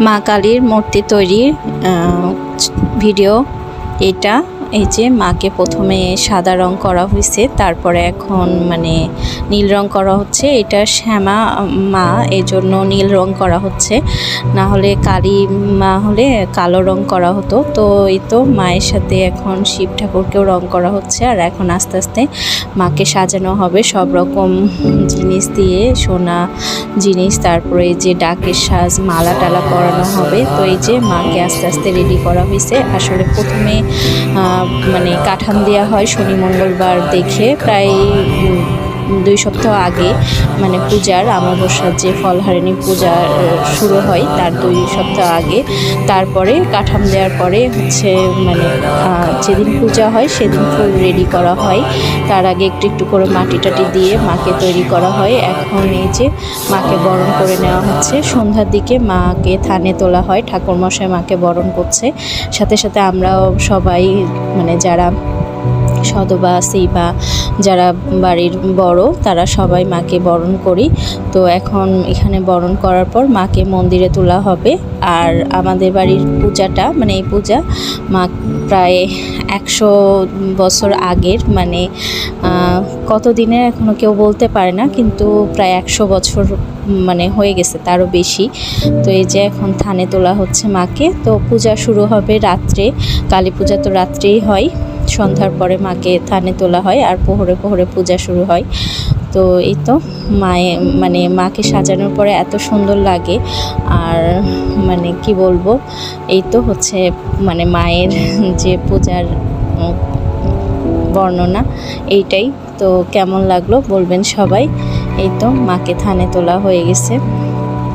মা কালীর মূর্তি তৈরির ভিডিও এটা। এই যে মাকে প্রথমে সাদা রং করা হয়েছে, তারপরে এখন মানে নীল রং করা হচ্ছে। এটা শ্যামা মা, এই জন্য নীল রং করা হচ্ছে, না হলে কালী মা হলে কালো রং করা হতো। তো এই তো মায়ের সাথে এখন শিব ঠাকুরকেও রং করা হচ্ছে। আর এখন আস্তে আস্তে মাকে সাজানো হবে সব রকম জিনিস দিয়ে, সোনা জিনিস, তারপরে এই যে ডাকের সাজ, মালা টালা পরানো হবে। তো এই যে মাকে আস্তে আস্তে রেডি করা হয়েছে। আসলে প্রথমে মানে কাঠাম দেওয়া হয় শনি মঙ্গলবার দেখে, প্রায় 2 সপ্তাহ আগে, মানে পূজার অমাবস্যার যে ফলহারিণী পূজা শুরু হয় তার 2 সপ্তাহ আগে। তারপরে কাঠাম দেওয়ার পরে হচ্ছে মানে যেদিন পূজা হয় সেদিন ফুল রেডি করা হয়। তার আগে একটু একটু করে মাটি টাটি দিয়ে মাকে তৈরি করা হয়। এখন এই যে মাকে বরণ করে নেওয়া হচ্ছে। সন্ধ্যার দিকে মাকে থানে তোলা হয়, ঠাকুরমশাই মাকে বরণ করছে। সাথে সাথে আমরাও সবাই মানে যারা সদবা আছি বা যারা বাড়ির বড় তারা সবাই মাকে বরণ করি। তো এখন এখানে বরণ করার পর মাকে মন্দিরে তোলা হবে। আর আমাদের বাড়ির পূজাটা মানে এই পূজা মা প্রায় 100 বছর আগের, মানে কত দিনের এখনও কেউ বলতে পারে না, কিন্তু প্রায় 100 বছর মানে হয়ে গেছে, তারও বেশি। তো এই যে এখন থানে তোলা হচ্ছে মাকে। তো পূজা শুরু হবে রাত্রে, কালী পূজা তো রাত্রেই হয়, সন্ধ্যার পরে মাকে থানে তোলা হয় আর প্রহরে প্রহরে পূজা শুরু হয়। তো এই তো মানে মাকে সাজানোর পরে এত সুন্দর লাগে। আর মানে কি বলবো, এই তো হচ্ছে মানে মায়ের যে পূজার বর্ণনা এইটাই। তো কেমন লাগলো বলবেন সবাই। এই তো মাকে থানে তোলা হয়ে গেছে।